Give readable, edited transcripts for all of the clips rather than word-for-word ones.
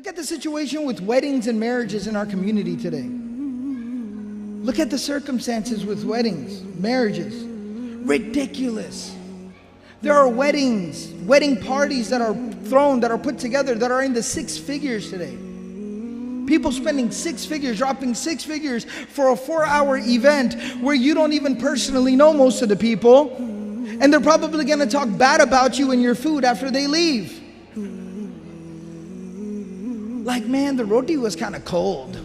Look at the situation with weddings and marriages in our community today. Look at the circumstances with weddings, marriages. Ridiculous. There are weddings, wedding parties that are thrown, that are put together, that are in the 6 figures today. People spending 6 figures, dropping 6 figures for a 4-hour event where you don't even personally know most of the people. And they're probably going to talk bad about you and your food after they leave. Like, man, the roti was kind of cold.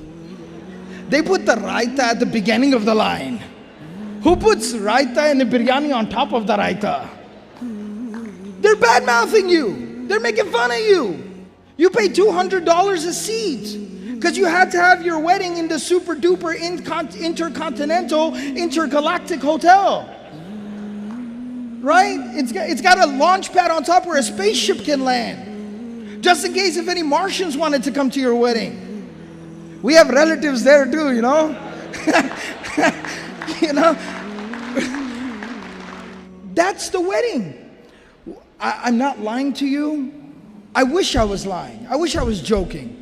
They put the raita at the beginning of the line. Who puts raita and the biryani on top of the raita? They're bad-mouthing you. They're making fun of you. You pay $200 a seat because you had to have your wedding in the super-duper intercontinental, intergalactic hotel. Right? It's got a launch pad on top where a spaceship can land. Just in case if any Martians wanted to come to your wedding. We have relatives there too, you know. You know. That's the wedding. I'm not lying to you. I wish I was lying. I wish I was joking.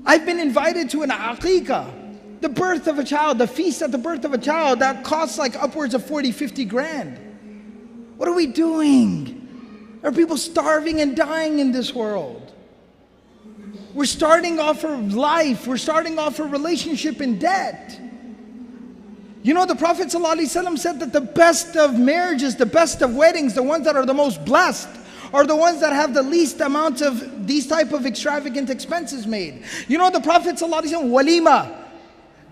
I've been invited to an aqiqah, the birth of a child, the feast at the birth of a child that costs like upwards of 40, 50 grand. What are we doing? There are people starving and dying in this world. We're starting off our life, we're starting off a relationship in debt. You know, the Prophet ﷺ said that the best of marriages, the best of weddings, the ones that are the most blessed, are the ones that have the least amount of these type of extravagant expenses made. You know, the Prophet ﷺ, walima,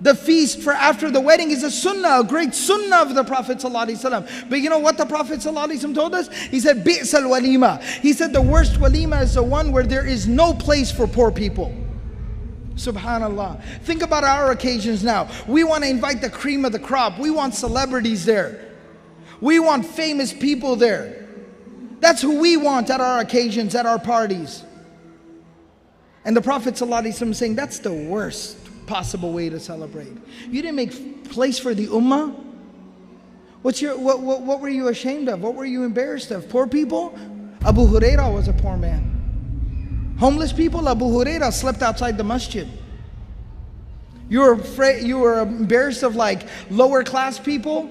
the feast for after the wedding, is a sunnah, a great sunnah of the Prophet ﷺ. But you know what the Prophet ﷺ told us? He said, bi'sal walima. He said the worst walima is the one where there is no place for poor people. Subhanallah. Think about our occasions now. We want to invite the cream of the crop. We want celebrities there. We want famous people there. That's who we want at our occasions, at our parties. And the Prophet ﷺ is saying that's the worst possible way to celebrate. You didn't make place for the ummah? What were you ashamed of? What were you embarrassed of? Poor people? Abu Hurairah was a poor man. Homeless people? Abu Hurairah slept outside the masjid. You were embarrassed of like lower class people?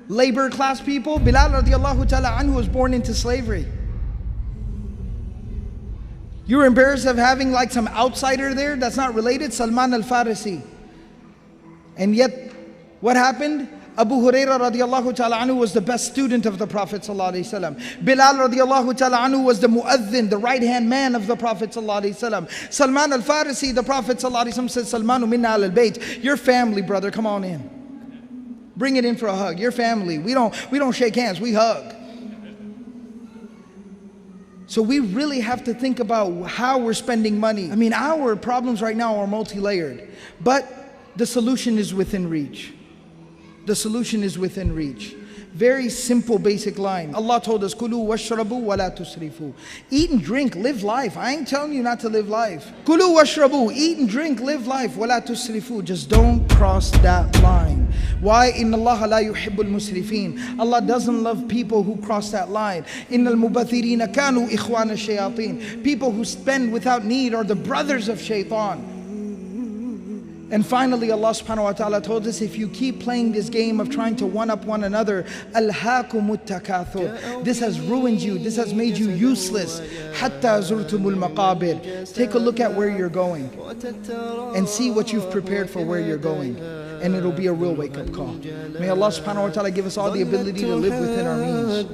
Labor class people? Bilal radiallahu ta'ala anhu was born into slavery. You were embarrassed of having like some outsider there that's not related, Salman al-Farisi. And yet, what happened? Abu Hurairah radiallahu ta'ala anhu was the best student of the Prophet sallallahu alaihi wasallam. Bilal radiallahu ta'ala anhu was the mu'adhin, the right-hand man of the Prophet sallallahu alaihi wasallam. Salman al-Farisi, the Prophet sallallahu alaihi wasallam said, Salmanu minna al-bayt. Your family, brother, come on in. Bring it in for a hug. Your family. We don't shake hands, we hug. So we really have to think about how we're spending money. I mean, our problems right now are multi-layered, but the solution is within reach. The solution is within reach. Very simple, basic line. Allah told us, "Kulu washrabu wa la tusrifu." Eat and drink, live life. I ain't telling you not to live life. Kulu washrabu, eat and drink, live life. Wa la tusrifu, just don't cross that line. Why? Inna Allah la yuhibbul musrifin. Allah doesn't love people who cross that line. Innal mubathirina kanu ikhwana shayateen. People who spend without need are the brothers of shaitan. And finally, Allah subhanahu wa ta'ala told us, if you keep playing this game of trying to one-up one another, alhaakumut takathur. This has ruined you. This has made you useless. Hatta zurtumul maqabir. Take a look at where you're going and see what you've prepared for where you're going. And it'll be a real wake-up call. May Allah subhanahu wa ta'ala give us all the ability to live within our means.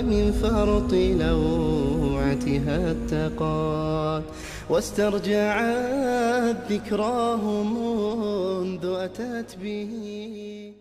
من فرط لوعتها التقات واسترجعت ذكراهم منذ أتت به